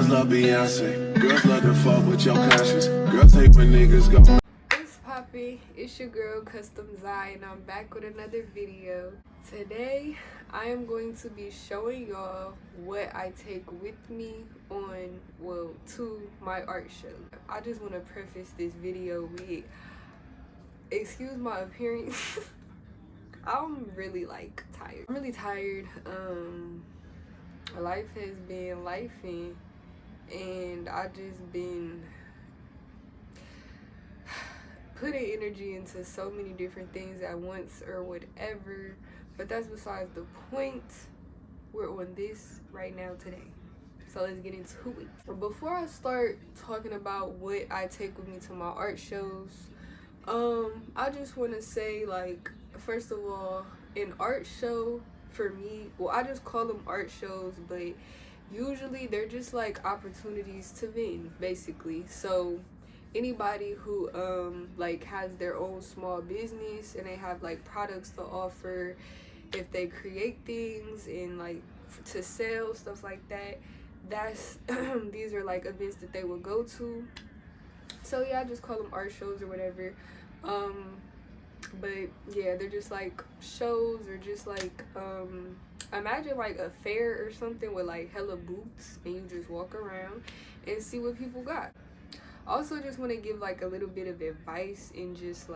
Girls love Beyonce. Girls love to fuck with your conscience. Girls hate when niggas go. What's poppin'? It's your girl Custom Zai, and I'm back with another video. Today I am going to be showing y'all what I take with me on, well, to my art show. I just want to preface this video with, excuse my appearance. I'm really tired. I'm really tired. Life has been lifing, and I just been putting energy into so many different things at once or whatever, but that's besides the point. We're on this right now today, so let's get into it. Before I start talking about what I take with me to my art shows, I just want to say, first of all, an art show for me, well, I just call them art shows, but usually they're just opportunities to vent, basically. So anybody who has their own small business and they have products to offer, if they create things and to sell stuff like that, that's these are events that they will go to. So yeah, I just call them art shows or whatever. But yeah, they're just shows, or just imagine a fair or something with hella booths, and you just walk around and see what people got. Also, just want to give a little bit of advice, and just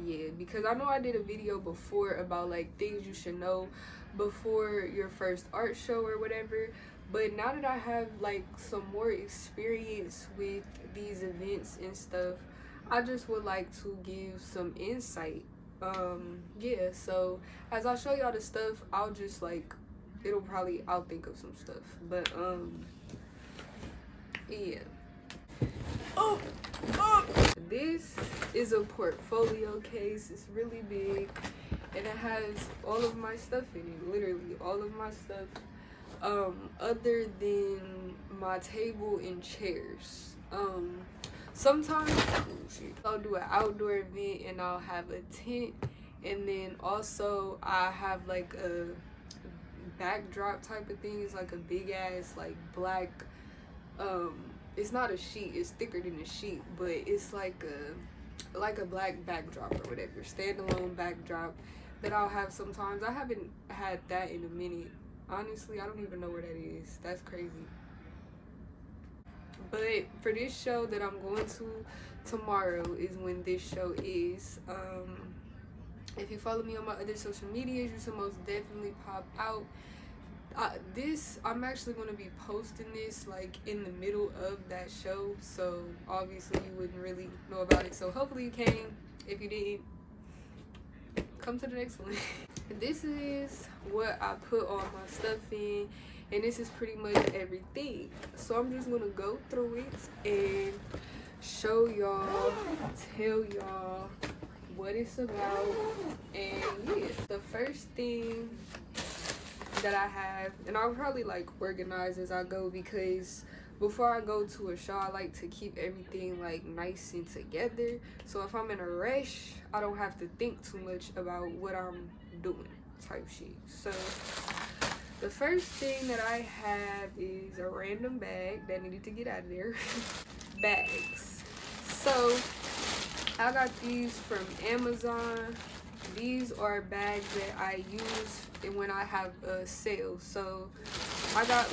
yeah, because I know I did a video before about things you should know before your first art show or whatever, but now that I have some more experience with these events and stuff, I just would like to give some insight. Yeah, so as I show y'all the stuff, I'll just I'll think of some stuff, but yeah. This is a portfolio case. It's really big, and it has all of my stuff in it, literally all of my stuff, other than my table and chairs. Sometimes I'll do an outdoor event and I'll have a tent, and then also I have a backdrop type of thing. It's a big ass black, it's not a sheet, it's thicker than a sheet, but it's like a black backdrop or whatever, standalone backdrop that I'll have sometimes. I haven't had that in a minute, honestly. I don't even know where that is. That's crazy. But for this show that I'm going to tomorrow is when this show is. If you follow me on my other social medias, you should most definitely pop out. I'm actually going to be posting this in the middle of that show, so obviously you wouldn't really know about it. So hopefully you came. If you didn't, come to the next one. This is what I put all my stuff in, and this is pretty much everything. So I'm just gonna go through it and show y'all, tell y'all what it's about. And yeah, the first thing that I have, and I'll probably organize as I go, because before I go to a show, I like to keep everything nice and together, so if I'm in a rush, I don't have to think too much about what I'm doing, type shit. So the first thing that I have is a random bag that needed to get out of there. Bags. So I got these from Amazon. These are bags that I use when I have a sale. So I got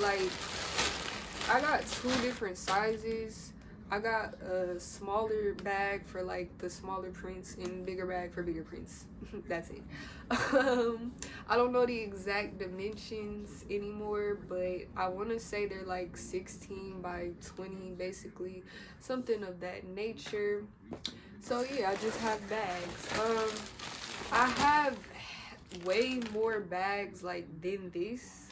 two different sizes. I got a smaller bag for the smaller prints, and bigger bag for bigger prints. That's it. I don't know the exact dimensions anymore, but I want to say they're 16 by 20, basically, something of that nature. So yeah, I just have bags. I have way more bags than this,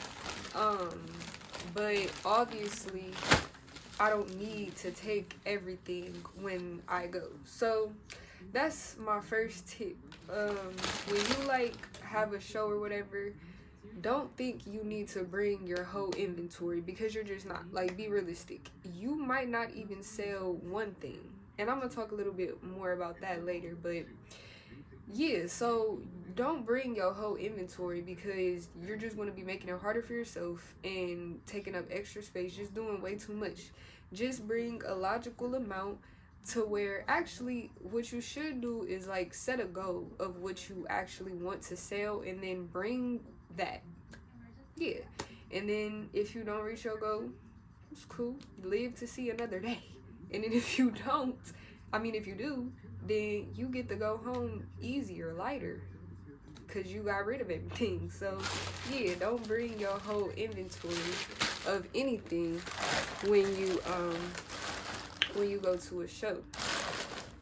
but obviously I don't need to take everything when I go. So that's my first tip. When you have a show or whatever, don't think you need to bring your whole inventory, because you're just not. Be realistic. You might not even sell one thing, and I'm gonna talk a little bit more about that later. But yeah, so don't bring your whole inventory, because you're just going to be making it harder for yourself and taking up extra space, just doing way too much. Just bring a logical amount to where actually what you should do is like set a goal of what you actually want to sell, and then bring that. Yeah. And then if you don't reach your goal, it's cool. Live to see another day. And then if you don't, if you do, then you get to go home easier, lighter, because you got rid of everything. So yeah, don't bring your whole inventory of anything when you go to a show.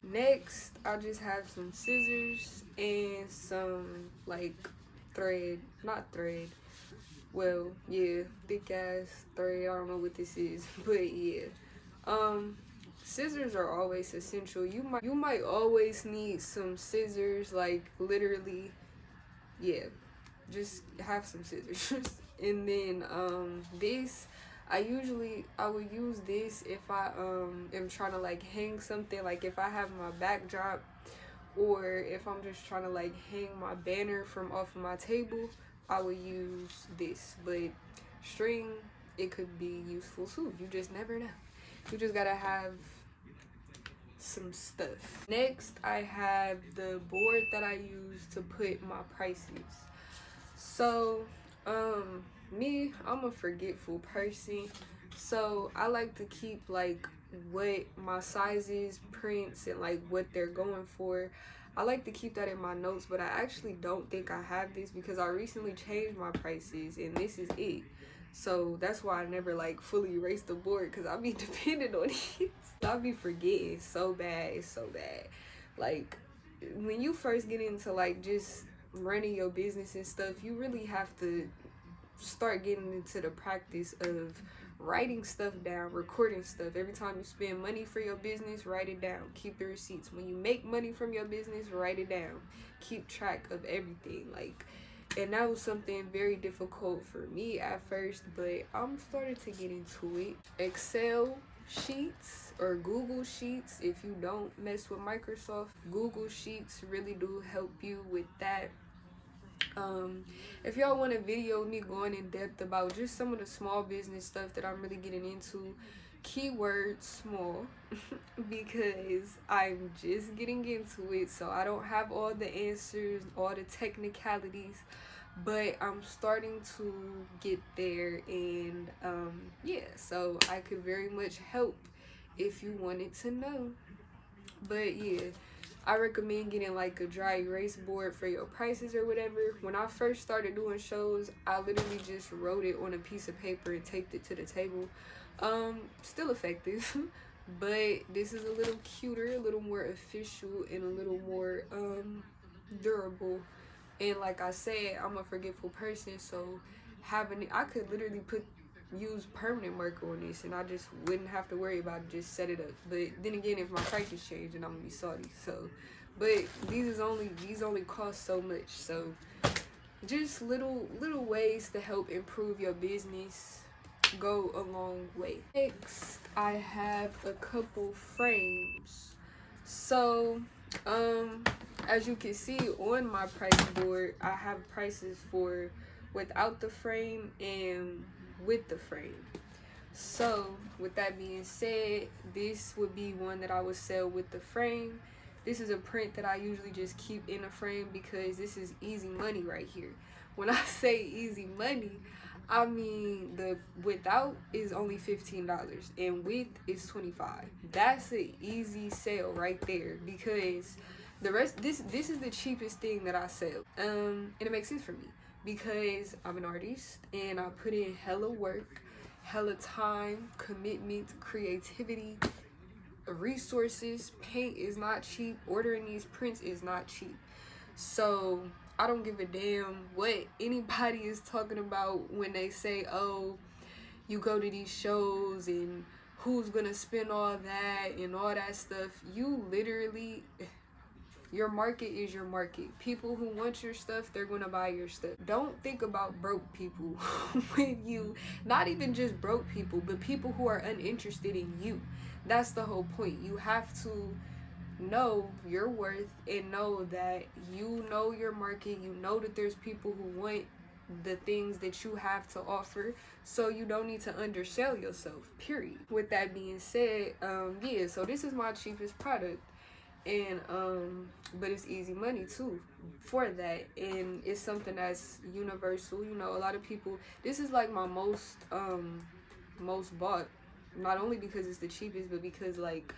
Next, I'll just have some scissors and some like thread, not thread, well, yeah, thick ass thread. I don't know what this is, but yeah. Scissors are always essential. You might always need some scissors, like literally. Yeah, just have some scissors. And then this, I would use this if I am trying to like hang something, like if I have my backdrop, or if I'm just trying to like hang my banner from off of my table, I would use this. But string, it could be useful too. You just never know. You just gotta have some stuff. Next, I have the board that I use to put my prices. So me, I'm a forgetful person, so I like to keep like what my sizes, prints, and like what they're going for. I like to keep that in my notes, but I actually don't think I have this because I recently changed my prices and this is it. So that's why I never like fully erase the board, because I be dependent on it. I be forgetting so bad. It's so bad. Like when you first get into like just running your business and stuff, you really have to start getting into the practice of writing stuff down, recording stuff. Every time you spend money for your business, write it down. Keep the receipts. When you make money from your business, write it down. Keep track of everything. Like, and that was something very difficult for me at first, but I'm starting to get into it. Excel sheets or Google Sheets, if you don't mess with Microsoft, Google Sheets really do help you with that. If y'all want a video of me going in depth about just some of the small business stuff that I'm really getting into, keyword small, because I'm just getting into it, so I don't have all the answers, all the technicalities, but I'm starting to get there. And yeah, so I could very much help if you wanted to know. But yeah, I recommend getting like a dry erase board for your prices or whatever. When I first started doing shows, I literally just wrote it on a piece of paper and taped it to the table. Still effective, but this is a little cuter, a little more official, and a little more durable. And like I said, I'm a forgetful person, so having it, I could literally use permanent marker on this and I just wouldn't have to worry about it, just set it up. But then again, if my prices change, then I'm gonna be salty. So, but these only cost so much. So just little ways to help improve your business go a long way. Next, I have a couple frames. So as you can see on my price board, I have prices for without the frame and with the frame. So with that being said, this would be one that I would sell with the frame. This is a print that I usually just keep in a frame because this is easy money right here. When I say easy money, I mean the without is only $15 and with is $25. That's an easy sale right there, because the rest, this is the cheapest thing that I sell. And it makes sense for me because I'm an artist and I put in hella work, hella time, commitment, creativity, resources. Paint is not cheap. Ordering these prints is not cheap. So I don't give a damn what anybody is talking about when they say, oh, you go to these shows and who's gonna spend all that and all that stuff. You literally, your market is your market. People who want your stuff, they're gonna buy your stuff. Don't think about broke people when you, not even just broke people, but people who are uninterested in you. That's the whole point. You have to know your worth and know that you know your market. You know that there's people who want the things that you have to offer, so you don't need to undersell yourself, period. With that being said, yeah, so this is my cheapest product, and but it's easy money too for that, and it's something that's universal. You know, a lot of people, this is like my most bought, not only because it's the cheapest, but because like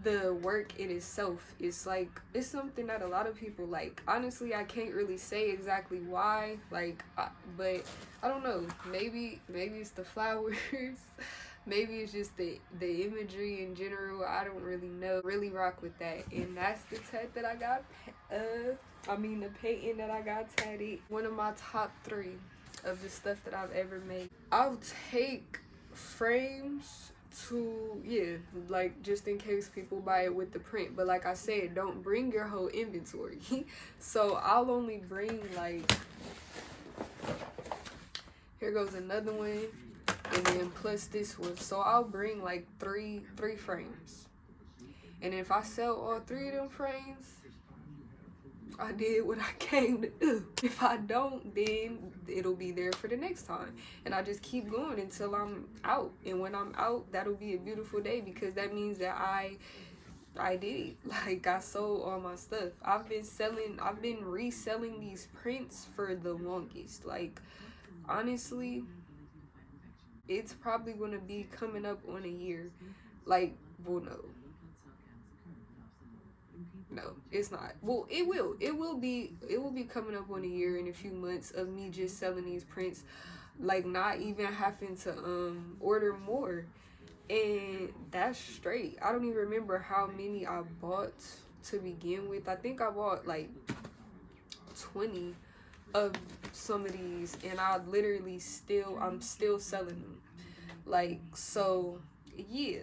the work in itself is like, it's something that a lot of people like. Honestly, I can't really say exactly why, like but I don't know, maybe it's the flowers. Maybe it's just the imagery in general. I don't really know. Really rock with that, and that's the tat that I got. The painting that I got tatted. One of my top 3 of the stuff that I've ever made. I'll take frames to, yeah, like just in case people buy it with the print. But like I said, don't bring your whole inventory. So I'll only bring like, here goes another one, and then plus this one. So I'll bring like three frames, and if I sell all 3 of them frames, I did what I came to do. If I don't, then it'll be there for the next time, and I just keep going until I'm out. And when I'm out, that'll be a beautiful day, because that means that I did it. Like, I sold all my stuff. I've been reselling these prints for the longest. Like, honestly, it's probably gonna be coming up on a year. Like, well, no, it's not. Well, it will be coming up on a year in a few months of me just selling these prints, like not even having to order more. And that's straight. I don't even remember how many I bought to begin with. I think I bought like 20 of some of these, and I'm still selling them. Like, so yeah.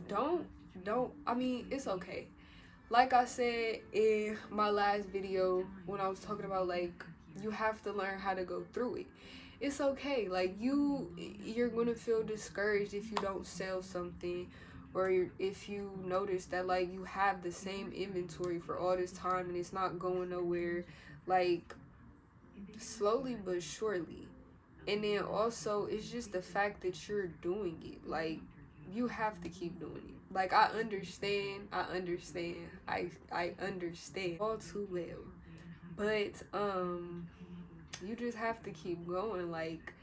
Don't I mean, it's okay. Like I said in my last video when I was talking about, like, you have to learn how to go through it. It's okay. Like, you're gonna feel discouraged if you don't sell something, or if you notice that like you have the same inventory for all this time and it's not going nowhere. Like, slowly but surely. And then also, it's just the fact that you're doing it. Like, you have to keep doing it. Like, I understand I understand all too well. But you just have to keep going. Like,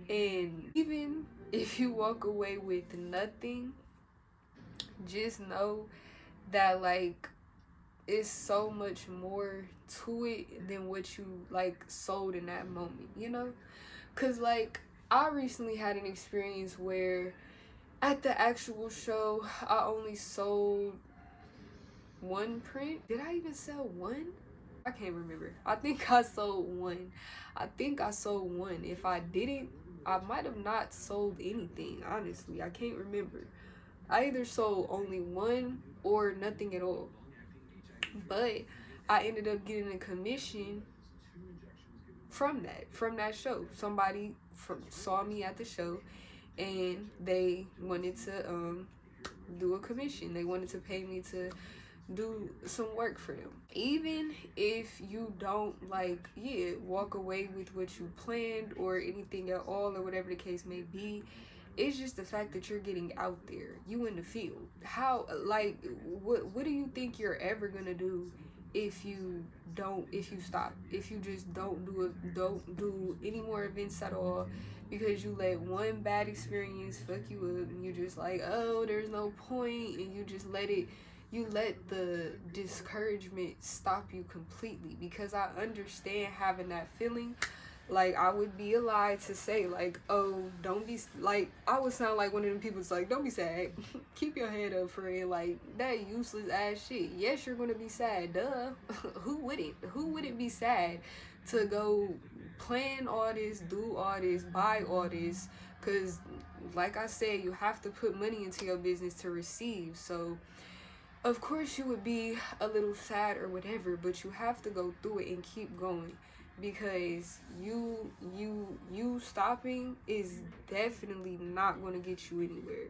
and even if you walk away with nothing, just know that like it's so much more to it than what you like sold in that moment, you know? Cause like, I recently had an experience where at the actual show, I only sold 1 print. Did I even sell 1? I can't remember. I think I sold 1. If I didn't, I might have not sold anything, honestly. I can't remember. I either sold only 1 or nothing at all. But I ended up getting a commission from that show. Somebody saw me at the show, and they wanted to do a commission. They wanted to pay me to do some work for them. Even if you don't like, yeah, walk away with what you planned or anything at all, or whatever the case may be, it's just the fact that you're getting out there, you in the field. How, like, what do you think you're ever gonna do if you stop, if you just don't do any more events at all, because you let one bad experience fuck you up, and you just like, oh, there's no point, and you just let the discouragement stop you completely. Because I understand having that feeling. Like, I would be a lie to say like, oh, don't be, like, I would sound like one of them people that's like, don't be sad. Keep your head up, friend. Like, that useless ass shit. Yes, you're gonna be sad, duh. Who wouldn't be sad to go plan all this, do all this, buy all this? Because like I said, you have to put money into your business to receive. So of course you would be a little sad or whatever, but you have to go through it and keep going. Because you stopping is definitely not going to get you anywhere.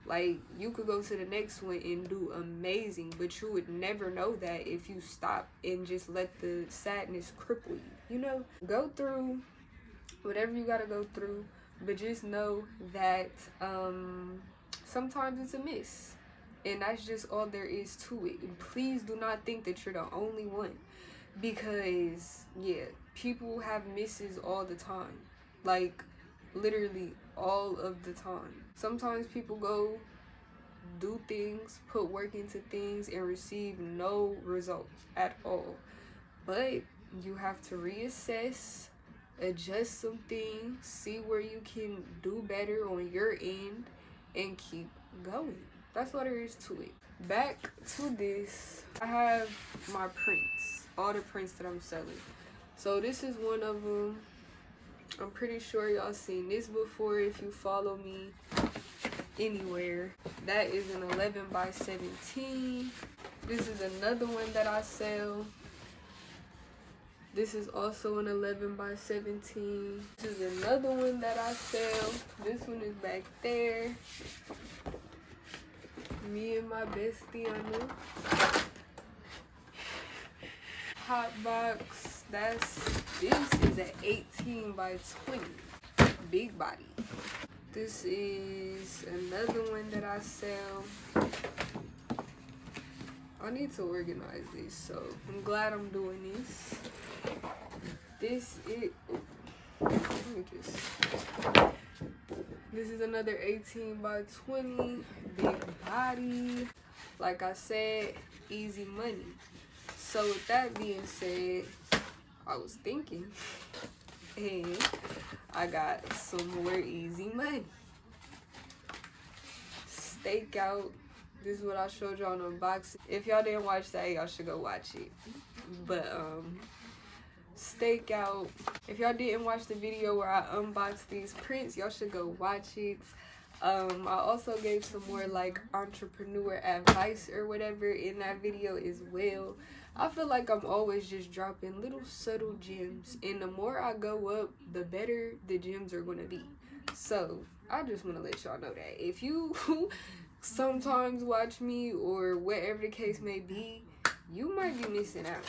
Like, you could go to the next one and do amazing, but you would never know that if you stop and just let the sadness cripple you, you know? Go through whatever you gotta go through, but just know that sometimes it's a miss. And that's just all there is to it. And please do not think that you're the only one. Because, yeah, people have misses all the time. Like, literally all of the time. Sometimes people go do things, put work into things, and receive no results at all. But you have to reassess, adjust some things, see where you can do better on your end, and keep going. That's what there is to it. Back to this, I have my prints, all the prints that I'm selling. So this is one of them. I'm pretty sure y'all seen this before if you follow me anywhere. That is an 11 by 17. This is another one that I sell. This is also an 11 by 17. This is another one that I sell. This one is back there. Me and my bestie on it. Hot box. This is an 18 by 20. Big body. This is another one that I sell. I need to organize this, so I'm glad I'm doing this. This is another 18 by 20, big body. Like I said, easy money. So with that being said, I was thinking, and I got some more easy money. Stakeout. This is what I showed y'all on unboxing. If y'all didn't watch that, y'all should go watch it. But Stakeout. If y'all didn't watch the video where I unboxed these prints, y'all should go watch it. I also gave some more like entrepreneur advice or whatever in that video as well. I feel like I'm always just dropping little subtle gems, and the more I go up, the better the gems are gonna be. So I just want to let y'all know that if you sometimes watch me or whatever the case may be, you might be missing out.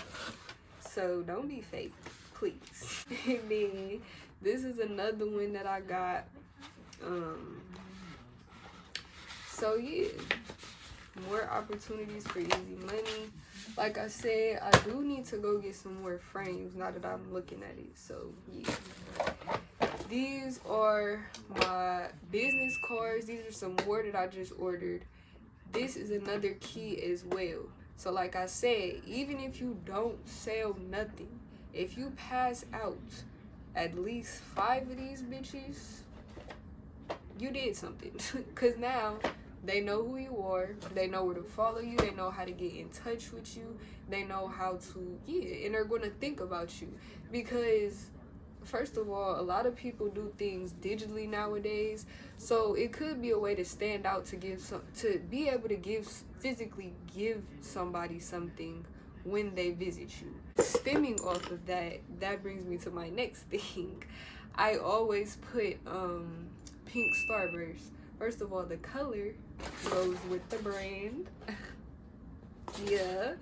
So don't be fake, please. And then this is another one that I got. So yeah, more opportunities for easy money. Like I said, I do need to go get some more frames now that I'm looking at it. So yeah. These are my business cards. These are some more that I just ordered. This is another key as well. So like I said, even if you don't sell nothing, if you pass out at least 5 of these bitches, you did something. Because now they know who you are. They know where to follow you. They know how to get in touch with you. They know how to, and they're going to think about you. Because first of all, a lot of people do things digitally nowadays, so it could be a way to stand out, to be able to physically give somebody something when they visit you. Stemming off of that brings me to my next thing. I always put pink Starburst. First of all, the color goes with the brand. Yeah,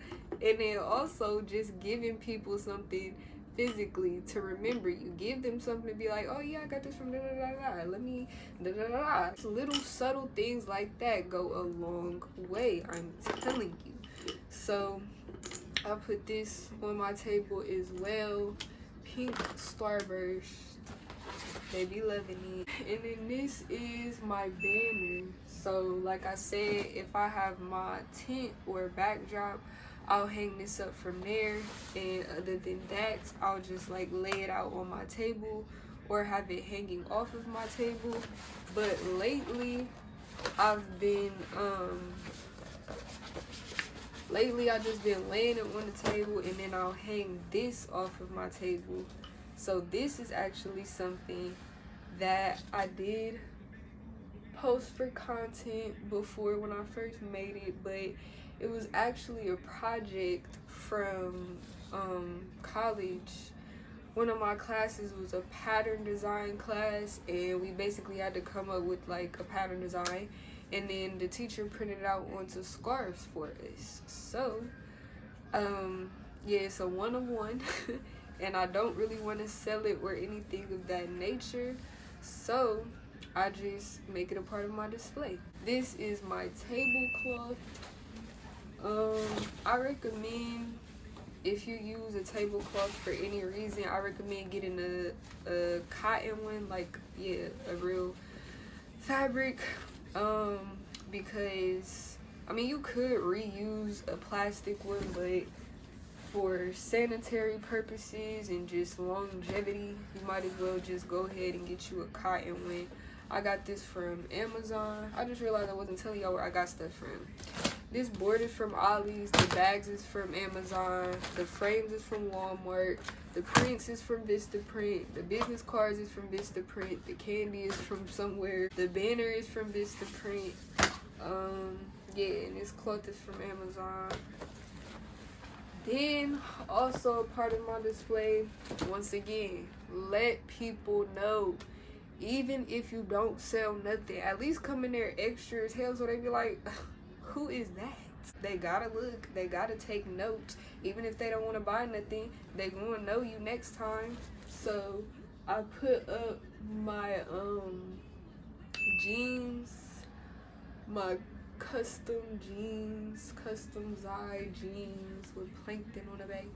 and then also just giving people something physically to remember you. Give them something to be like, oh yeah, I got this from da da da da. Let me da da da da. Little subtle things like that go a long way, I'm telling you. So I put this on my table as well. Pink Starburst. They be loving it. And then this is my banner. So like I said, if I have my tent or backdrop, I'll hang this up from there, and other than that, I'll just like lay it out on my table or have it hanging off of my table. But lately I've just been laying it on the table, and then I'll hang this off of my table. So this is actually something that I did post for content before when I first made it, but it was actually a project from college. One of my classes was a pattern design class, and we basically had to come up with like a pattern design, and then the teacher printed it out onto scarves for us. So yeah, it's a 1-of-1 and I don't really want to sell it or anything of that nature, so I just make it a part of my display. This is my tablecloth. I recommend, if you use a tablecloth for any reason, I recommend getting a cotton one, like, yeah, a real fabric, because I mean, you could reuse a plastic one, but for sanitary purposes and just longevity, you might as well just go ahead and get you a cotton one. I got this from Amazon. I just realized I wasn't telling y'all where I got stuff from. This board is from Ollie's, the bags is from Amazon, the frames is from Walmart, the prints is from Vistaprint, the business cards is from Vistaprint, the candy is from somewhere, the banner is from Vistaprint. Yeah, and this cloth is from Amazon. Then, also a part of my display, once again, let people know. Even if you don't sell nothing, at least come in there extra as hell so they be like, who is that? They gotta look, they gotta take notes. Even if they don't want to buy nothing, they gonna know you next time. So I put up my jeans, my custom jeans, custom Zai jeans with plankton on the back.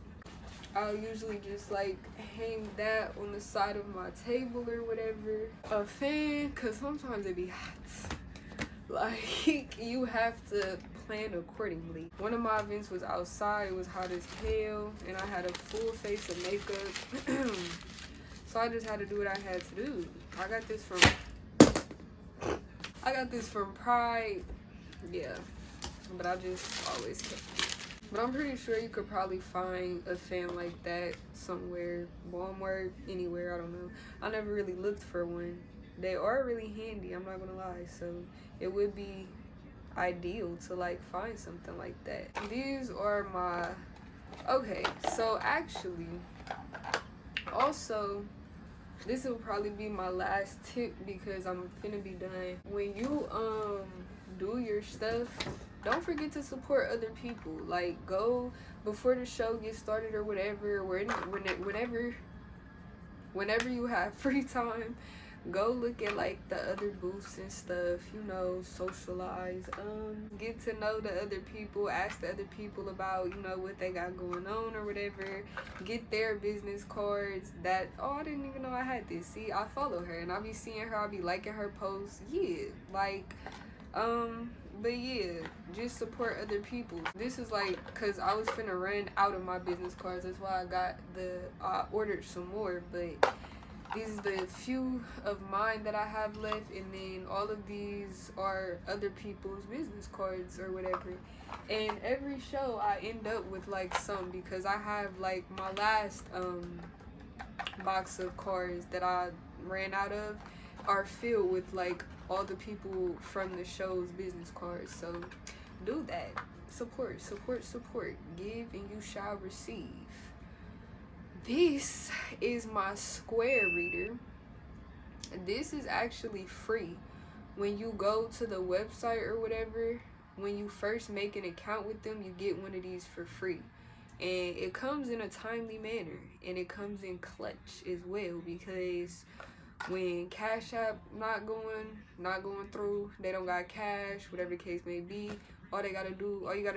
I'll usually just like hang that on the side of my table or whatever. A fan, cause sometimes it be hot. Like, you have to plan accordingly. One of my events was outside, it was hot as hell, and I had a full face of makeup. So I just had to do what I had to do. I got this from Pride. Yeah, but I just always kept it. But I'm pretty sure you could probably find a fan like that somewhere, Walmart, anywhere, I don't know. I never really looked for one. They are really handy, I'm not gonna lie, so it would be ideal to like find something like that. These are my, okay, so actually, also, this will probably be my last tip because I'm finna be done. When you do your stuff, don't forget to support other people. Like, go before the show gets started or whatever, whenever you have free time, go look at like the other booths and stuff, you know, socialize, get to know the other people, ask the other people about, you know, what they got going on or whatever, get their business cards. That, oh, I didn't even know I had this. See, I follow her and I be seeing her, I be liking her posts. Yeah, like, but yeah, just support other people. This is like, cause I was finna run out of my business cards, that's why I ordered some more, but these are the few of mine that I have left, and then all of these are other people's business cards or whatever. And every show I end up with like some, because I have like my last box of cards that I ran out of are filled with like all the people from the show's business cards. So do that. Support. Give and you shall receive. This is my Square reader. This is actually free. When you go to the website or whatever, when you first make an account with them, you get one of these for free. And it comes in a timely manner, and it comes in clutch as well, because when Cash App not going through, they don't got cash, whatever the case may be, all you gotta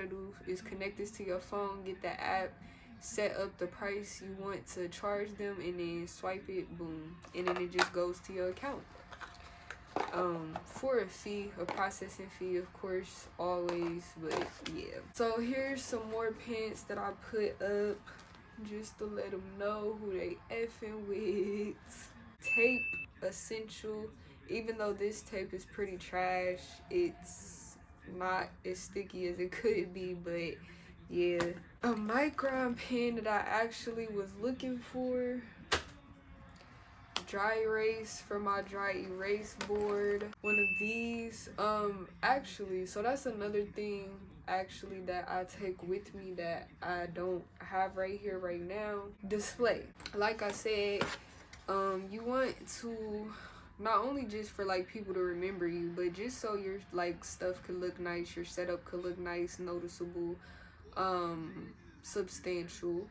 do is connect this to your phone, get the app, set up the price you want to charge them, and then swipe it, boom, and then it just goes to your account. For a fee, a processing fee, of course, always, but yeah. So here's some more pants that I put up just to let them know who they effing with. Tape essential. Even though this tape is pretty trash, it's not as sticky as it could be, but yeah. A Micron pen that I actually was looking for. Dry erase for my dry erase board. One of these. Actually, so that's another thing actually that I take with me that I don't have right here right now. Display. Like I said, you want to not only just for like people to remember you, but just so your like stuff could look nice, your setup could look nice, noticeable, substantial.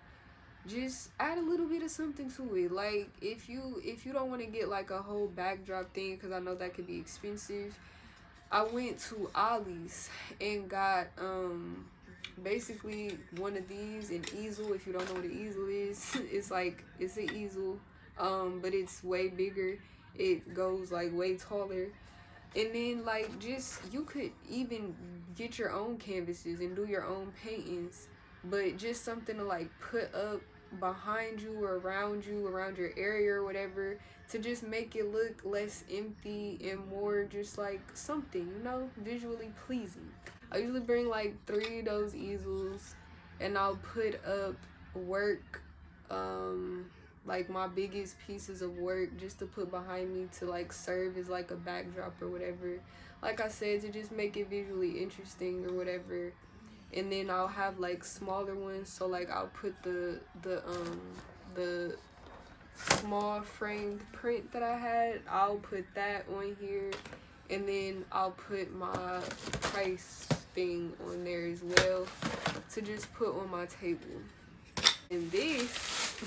Just add a little bit of something to it. Like if you don't want to get like a whole backdrop thing, because I know that could be expensive, I went to Ollie's and got basically one of these, an easel. If you don't know what an easel is, it's an easel, but it's way bigger. It goes like way taller. And then like just you could even get your own canvases and do your own paintings, but just something to like put up behind you or around you, around your area or whatever, to just make it look less empty and more just like something, you know, visually pleasing. I usually bring like 3 of those easels, and I'll put up work, like my biggest pieces of work, just to put behind me to like serve as like a backdrop or whatever. Like I said, to just make it visually interesting or whatever. And then I'll have like smaller ones, so like I'll put the small framed print that I had, I'll put that on here, and then I'll put my price thing on there as well to just put on my table. And this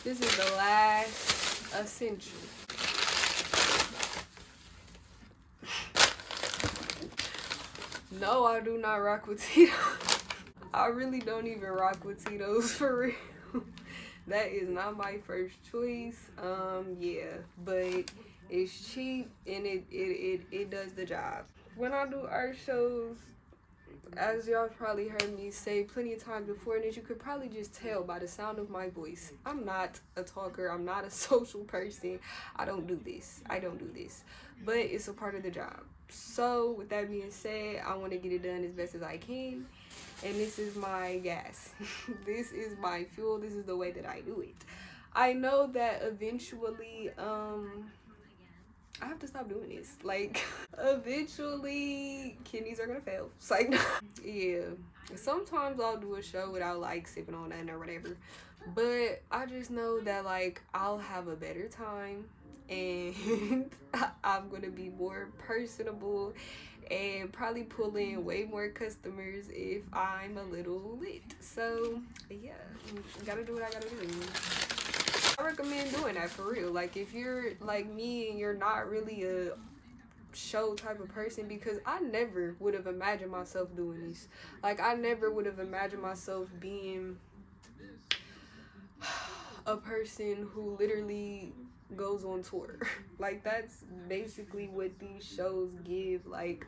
is the last essential. No, I do not rock with Tito's. I really don't even rock with Tito's for real. That is not my first choice. Yeah, but it's cheap and it does the job. When I do art shows, as y'all probably heard me say plenty of times before, and as you could probably just tell by the sound of my voice, I'm not a talker. I'm not a social person. I don't do this. But it's a part of the job. So with that being said, I want to get it done as best as I can. And this is my gas. This is my fuel. This is the way that I do it. I know that eventually, I have to stop doing this. Like, eventually, kidneys are gonna fail. It's like, yeah. Sometimes I'll do a show without like sipping on nothing or whatever. But I just know that like I'll have a better time, and I'm gonna be more personable and probably pull in way more customers if I'm a little lit. So yeah, gotta do what I gotta do. I recommend doing that for real. Like if you're like me and you're not really a show type of person, because I never would have imagined myself doing this. Like I never would have imagined myself being a person who literally goes on tour. Like that's basically what these shows give. Like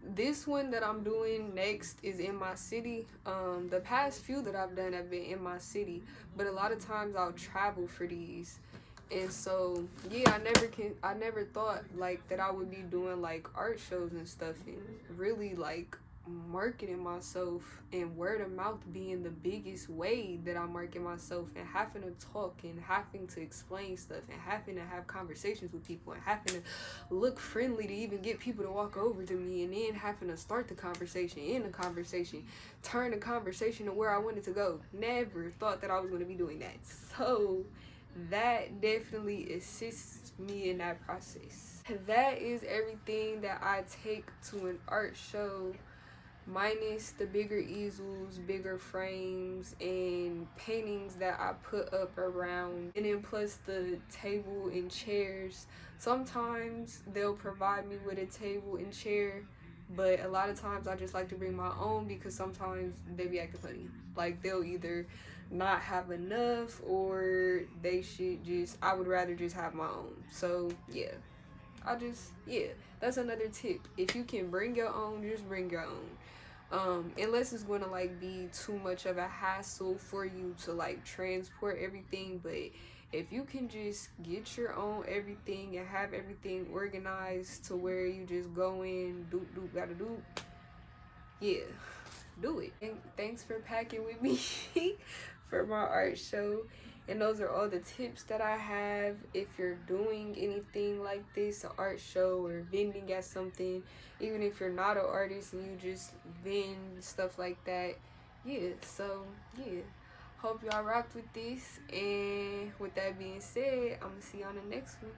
this one that I'm doing next is in my city. The past few that I've done have been in my city, but a lot of times I'll travel for these. And so yeah, I never thought like that I would be doing like art shows and stuff, and really like marketing myself and word of mouth being the biggest way that I market myself, and having to talk and having to explain stuff and having to have conversations with people and having to look friendly to even get people to walk over to me, and then having to start the conversation, end the conversation, turn the conversation to where I wanted to go. Never thought that I was going to be doing that. So that definitely assists me in that process. That is everything that I take to an art show, minus the bigger easels, bigger frames, and paintings that I put up around, and then plus the table and chairs. Sometimes they'll provide me with a table and chair, but a lot of times I just like to bring my own, because sometimes they be acting funny. Like they'll either not have enough, or they should just, I would rather just have my own. So yeah, that's another tip. If you can bring your own, just bring your own. Unless it's going to like be too much of a hassle for you to like transport everything. But if you can just get your own everything and have everything organized to where you just go in, doop, gotta do, yeah, do it. And thanks for packing with me for my art show. And those are all the tips that I have. If you're doing anything like this, an art show or vending at something, even if you're not an artist and you just vend stuff like that, yeah. So yeah, hope y'all rocked with this. And with that being said, I'm gonna see you on the next one.